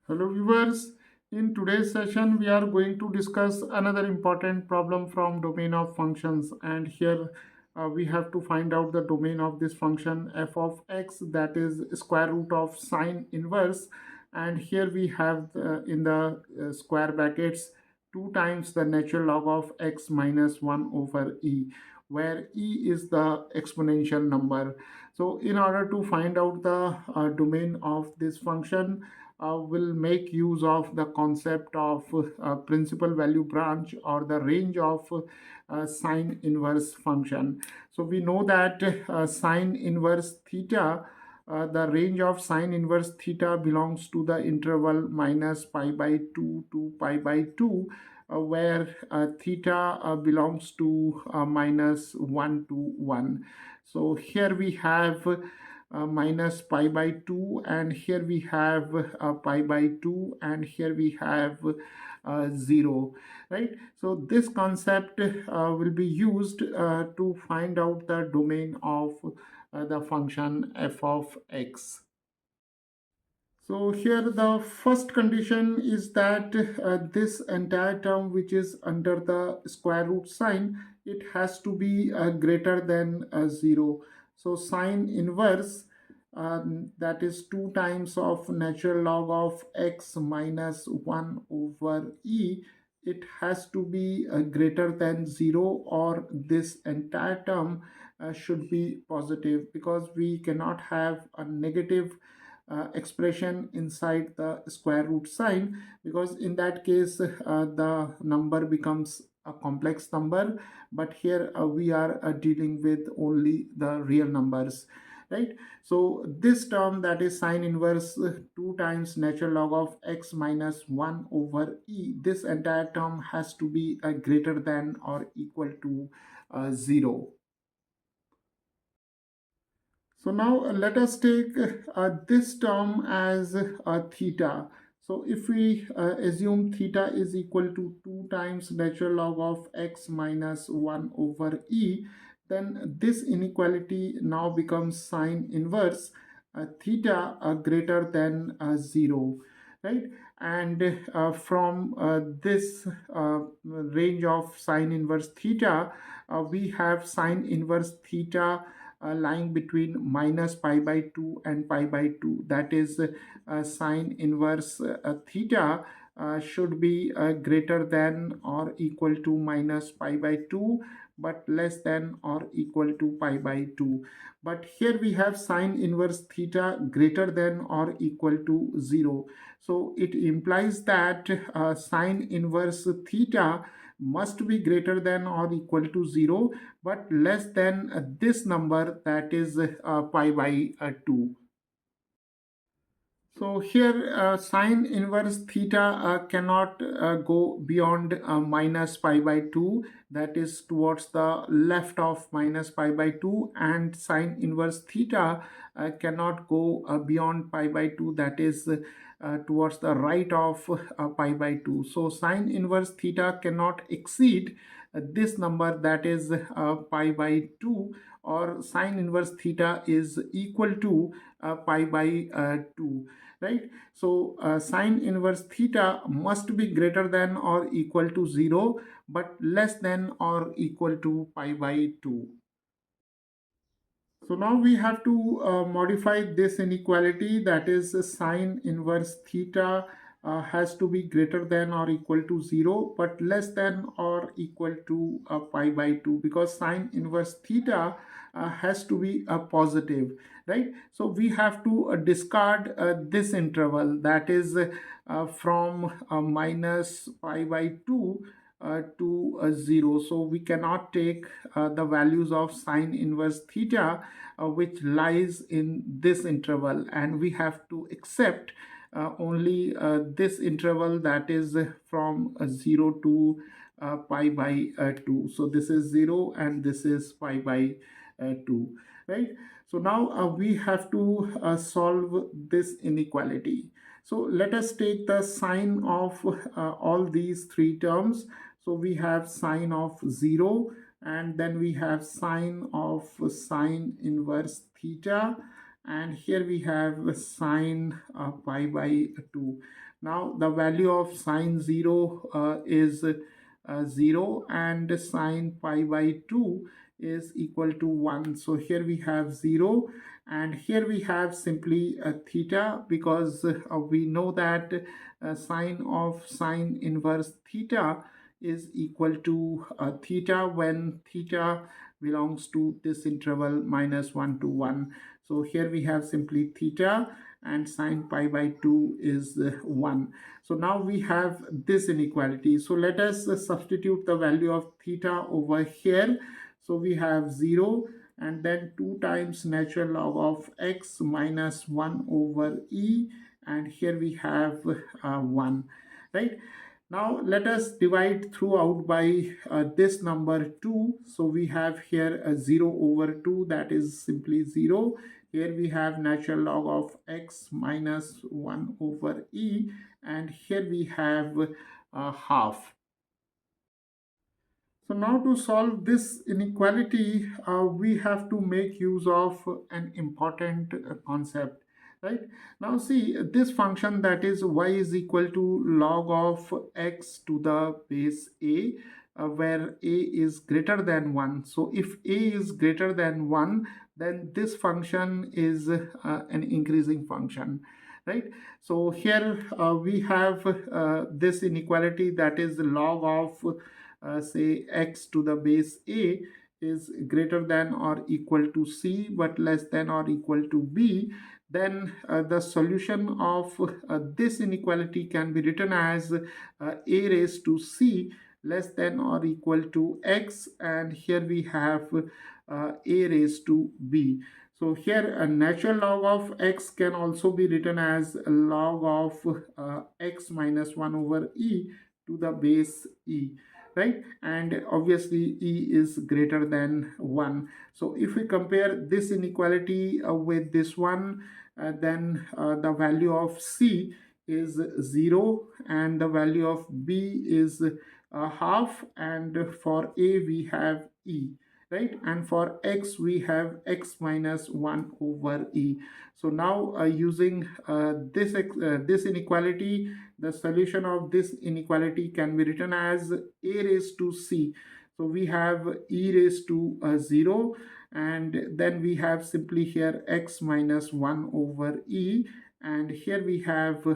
Hello viewers, in today's session we are going to discuss another important problem from domain of functions, and here we have to find out the domain of this function f of x, that is square root of sine inverse, and here we have in the square brackets 2 times the natural log of x minus 1 over e, where e is the exponential number. So in order to find out the domain of this function, will make use of the concept of principal value branch or the range of sine inverse function. So we know that sine inverse theta, the range of sine inverse theta belongs to the interval minus pi by 2 to pi by 2, where theta belongs to minus 1 to 1. So here we have minus pi by 2, and here we have pi by 2, and here we have 0, right? So this concept will be used to find out the domain of the function f of x. So here the first condition is that this entire term which is under the square root sign, it has to be greater than 0. So sine inverse, that is 2 times of natural log of x minus 1 over e, it has to be greater than 0, or this entire term should be positive, because we cannot have a negative expression inside the square root sign, because in that case the number becomes a complex number. But here we are dealing with only the real numbers, right? So this term, that is sine inverse 2 times natural log of x minus 1 over e, this entire term has to be greater than or equal to 0. So now let us take this term as theta. So if we assume theta is equal to 2 times natural log of x minus 1 over e, then this inequality now becomes sine inverse theta greater than 0, right? And from this range of sine inverse theta, we have sine inverse theta lying between minus pi by 2 and pi by 2, that is sine inverse theta should be greater than or equal to minus pi by 2, but less than or equal to pi by 2. But here we have sine inverse theta greater than or equal to 0. So it implies that sine inverse theta must be greater than or equal to 0, but less than this number, that is pi by 2. So here sine inverse theta cannot go beyond minus pi by 2, that is towards the left of minus pi by 2, and sine inverse theta cannot go beyond pi by 2, that is towards the right of pi by 2. So sine inverse theta cannot exceed this number, that is pi by 2, or sine inverse theta is equal to pi by 2, right? So sine inverse theta must be greater than or equal to 0, but less than or equal to pi by 2. So now we have to modify this inequality, that is sine inverse theta has to be greater than or equal to 0, but less than or equal to pi by 2, because sine inverse theta has to be a positive, right? So we have to discard this interval, that is from minus pi by 2 to 0. So we cannot take the values of sine inverse theta which lies in this interval, and we have to accept only this interval, that is from 0 to pi by 2. So this is 0 and this is pi by 2, right? So now we have to solve this inequality. So let us take the sine of all these three terms. So we have sine of 0, and then we have sine of sine inverse theta, and here we have sine pi by 2. Now the value of sine 0 is 0, and sine pi by 2 is equal to 1. So here we have 0, and here we have simply theta, because we know that sine of sine inverse theta is equal to theta when theta belongs to this interval -1 to 1. So here we have simply theta, and sine pi by 2 is 1. So now we have this inequality. So let us substitute the value of theta over here. So we have 0, and then 2 times natural log of x minus 1 over e, and here we have 1, right? Now let us divide throughout by this number 2. So we have here a 0 over 2, that is simply 0. Here we have natural log of x minus 1 over e, and here we have half. So now to solve this inequality, we have to make use of an important concept, right? Now see this function, that is y is equal to log of x to the base a, where a is greater than 1. So if a is greater than 1, then this function is an increasing function, right? So here we have this inequality, that is log of say x to the base a is greater than or equal to c but less than or equal to b, then the solution of this inequality can be written as a raised to c less than or equal to x, and here we have a raised to b. So here a natural log of x can also be written as log of x minus 1 over e to the base e, right? And obviously e is greater than 1. So if we compare this inequality with this one, then the value of c is 0, and the value of b is half, and for a we have e, right? And for x we have x minus 1 over e. So now using this inequality, the solution of this inequality can be written as a raised to c. So we have e raised to 0, and then we have simply here x minus 1 over e, and here we have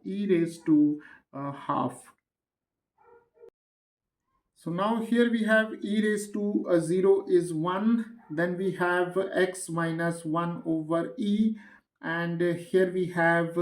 e raised to half. So now here we have e raised to 0 is 1, then we have x minus 1 over e, and here we have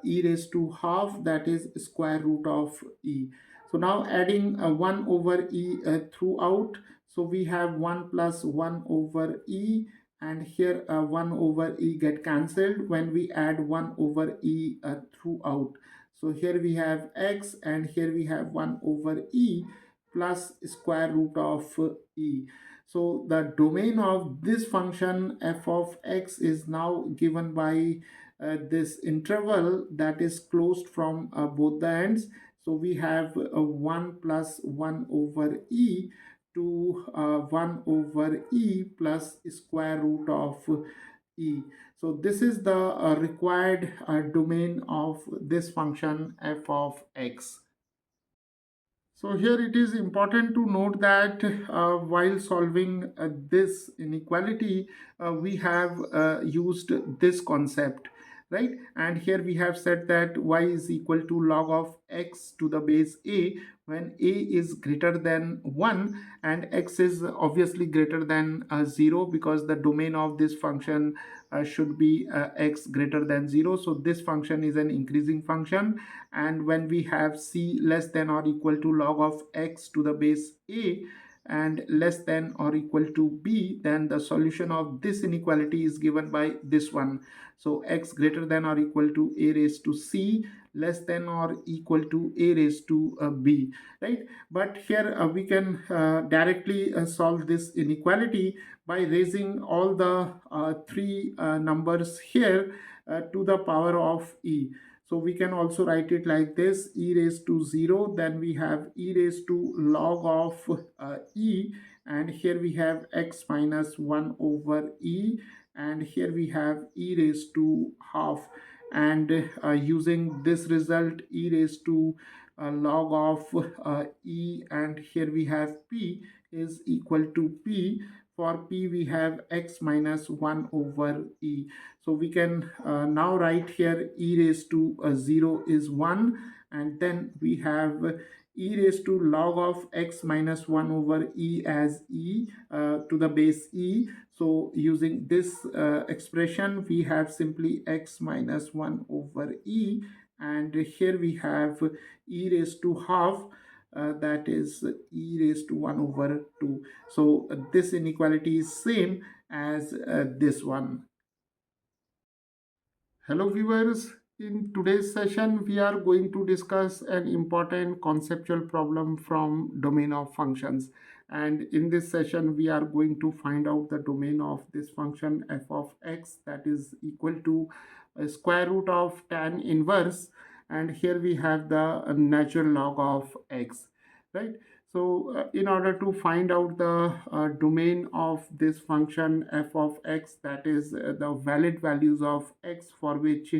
e raised to half, that is square root of e. So now adding 1 over e throughout, so we have 1 plus 1 over e, and here 1 over e get cancelled when we add 1 over e throughout. So here we have x, and here we have 1 over e plus square root of e. So the domain of this function f of x is now given by this interval that is closed from both the ends. So we have 1 plus 1 over e to 1 over e plus square root of e. So this is the required domain of this function f of x. So here it is important to note that while solving this inequality, we have used this concept, right? And here we have said that y is equal to log of x to the base a when a is greater than 1 and x is obviously greater than 0, because the domain of this function should be x greater than 0. So this function is an increasing function, and when we have c less than or equal to log of x to the base a and less than or equal to b, then the solution of this inequality is given by this one. So x greater than or equal to a raised to c less than or equal to a raised to b, right? But here we can directly solve this inequality by raising all the three numbers here to the power of e. So we can also write it like this: e raised to 0, then we have e raised to log of e, and here we have x minus 1 over e, and here we have e raised to half, and using this result e raised to log of e, and here we have p is equal to p. For p we have x minus 1 over e. So we can now write here e raised to 0 is 1, and then we have e raised to log of x minus 1 over e as e to the base e. So using this expression we have simply x minus 1 over e, and here we have e raised to half, that is e raised to 1 over 2. So this inequality is same as this one. Hello viewers, in today's session we are going to discuss an important conceptual problem from domain of functions, and in this session we are going to find out the domain of this function f of x, that is equal to a square root of tan inverse, and here we have the natural log of x, right? So in order to find out the domain of this function f of x, that is the valid values of x for which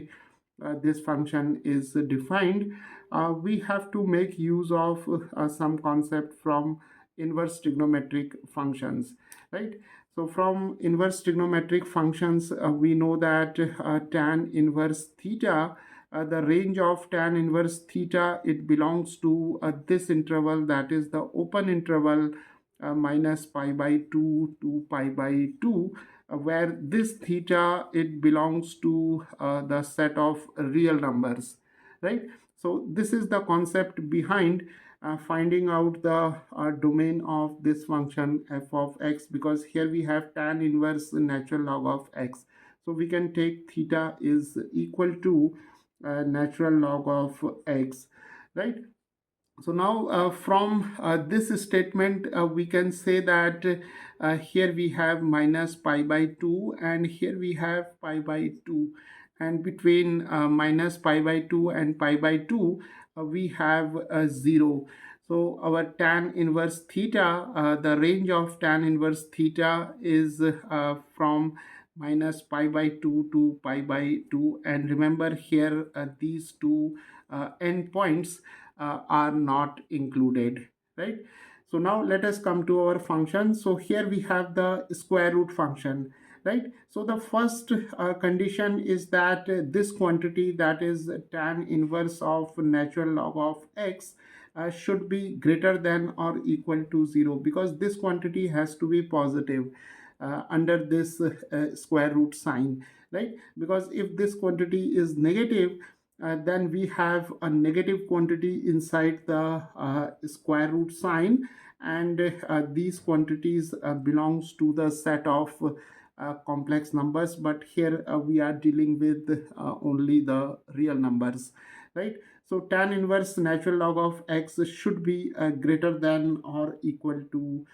this function is defined, we have to make use of some concept from inverse trigonometric functions, right? So from inverse trigonometric functions, we know that tan inverse theta, the range of tan inverse theta, it belongs to this interval, that is the open interval minus pi by 2 to pi by 2, where this theta, it belongs to the set of real numbers, right? So this is the concept behind finding out the domain of this function f of x, because here we have tan inverse natural log of x, so we can take theta is equal to natural log of x, right? So now from this statement we can say that here we have minus pi by 2 and here we have pi by 2, and between minus pi by 2 and pi by 2 we have 0. So our tan inverse theta, the range of tan inverse theta is from minus pi by 2 to pi by 2, and remember here these two endpoints are not included, right? So now let us come to our function. So here we have the square root function, right? So the first condition is that this quantity, that is tan inverse of natural log of x, should be greater than or equal to 0, because this quantity has to be positive under this square root sign, right? Because if this quantity is negative, then we have a negative quantity inside the square root sign, and these quantities belongs to the set of complex numbers, but here we are dealing with only the real numbers, right? So tan inverse natural log of x should be greater than or equal to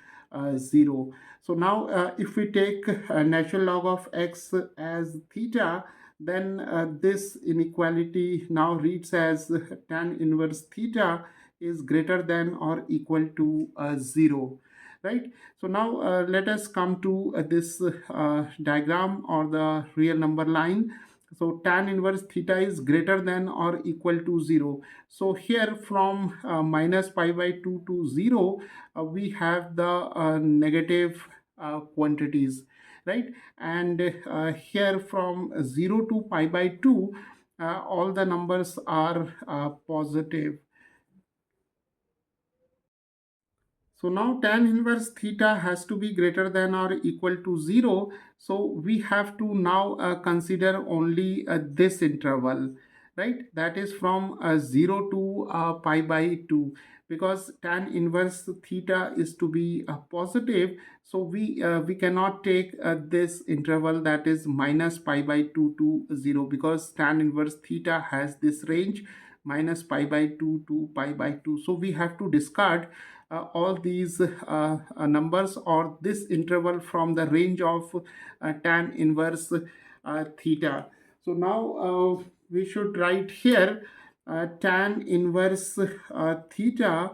0. So now if we take natural log of x as theta, then this inequality now reads as tan inverse theta is greater than or equal to 0, right? So now let us come to this diagram or the real number line. So tan inverse theta is greater than or equal to 0. So here from minus pi by 2 to 0, we have the negative quantities, right? And here from 0 to pi by 2, all the numbers are positive. So now tan inverse theta has to be greater than or equal to 0. So we have to now consider only this interval, right? That is from 0 to pi by 2, because tan inverse theta is to be positive. So we cannot take this interval, that is minus pi by 2 to 0, because tan inverse theta has this range minus pi by 2 to pi by 2. So we have to discard all these numbers or this interval from the range of tan inverse theta. So now we should write here tan inverse theta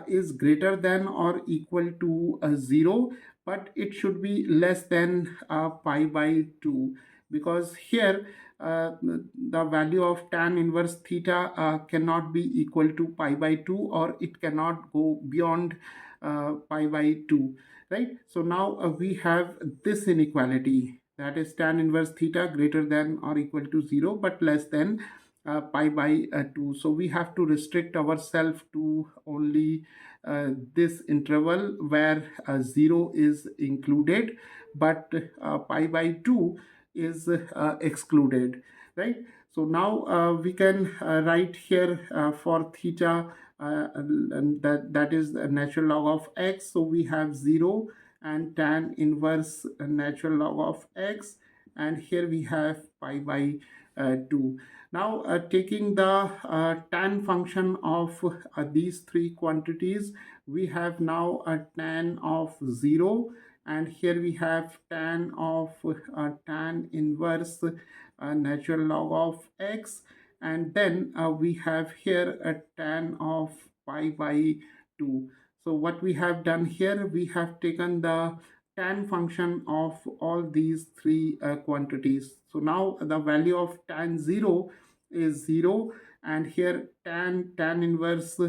is greater than or equal to 0, but it should be less than pi by 2, because here the value of tan inverse theta cannot be equal to pi by 2, or it cannot go beyond pi by 2, right? So now we have this inequality, that is tan inverse theta greater than or equal to 0 but less than pi by 2. So we have to restrict ourselves to only this interval where 0 is included, but pi by 2 is excluded, right? So now we can write here for theta, and that is the natural log of x. So we have 0 and tan inverse natural log of x, and here we have pi by 2. Now taking the tan function of these three quantities, we have now a tan of 0, and here we have tan of tan inverse natural log of x, and then we have here a tan of pi by 2. So what we have done here, we have taken the tan function of all these three quantities. So now the value of tan 0 is 0, and here tan inverse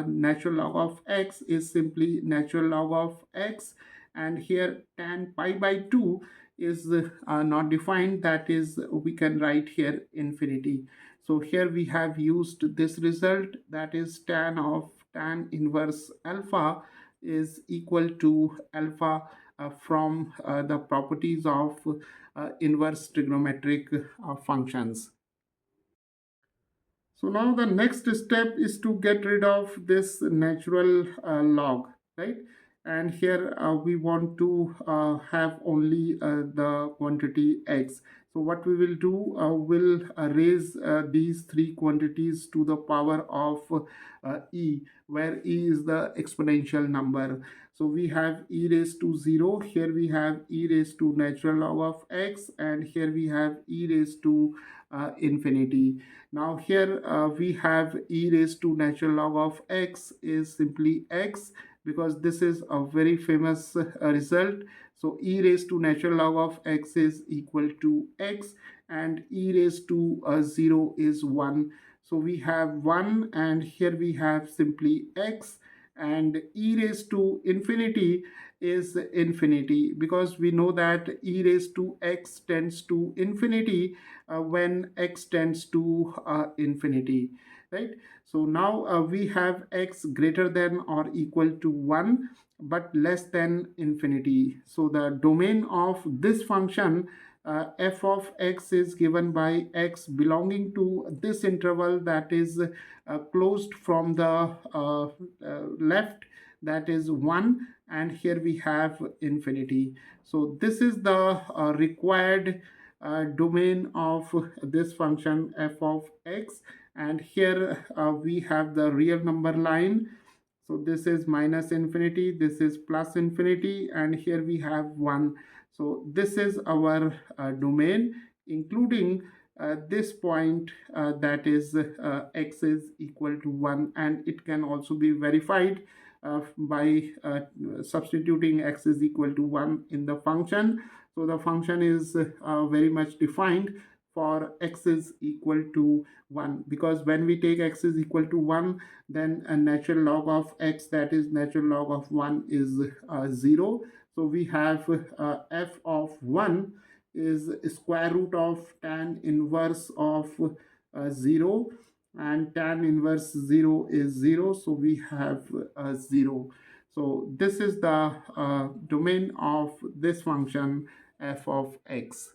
natural log of x is simply natural log of x, and here tan pi by 2 is not defined, that is we can write here infinity. So here we have used this result, that is tan of tan inverse alpha is equal to alpha from the properties of inverse trigonometric functions. So now the next step is to get rid of this natural log, right? And here we want to have only the quantity x. So what we will do, we'll raise these three quantities to the power of e, where e is the exponential number. So we have e raised to 0, here we have e raised to natural log of x, and here we have e raised to infinity. Now here we have e raised to natural log of x is simply x, because this is a very famous result. So e raised to natural log of x is equal to x, and e raised to 0 is 1. So we have 1, and here we have simply x, and e raised to infinity is infinity, because we know that e raised to x tends to infinity when x tends to infinity, right? So now we have x greater than or equal to 1 but less than infinity. So the domain of this function f of x is given by x belonging to this interval, that is closed from the left, that is 1, and here we have infinity. So this is the required domain of this function f of x, and here we have the real number line. So this is minus infinity, this is plus infinity, and here we have 1. So this is our domain, including this point, that is x is equal to 1, and it can also be verified by substituting x is equal to 1 in the function. So the function is very much defined for x is equal to 1, because when we take x is equal to 1, then a natural log of x, that is natural log of 1, is 0. So we have f of 1 is square root of tan inverse of 0, and tan inverse 0 is 0, so we have 0. So this is the domain of this function f of x.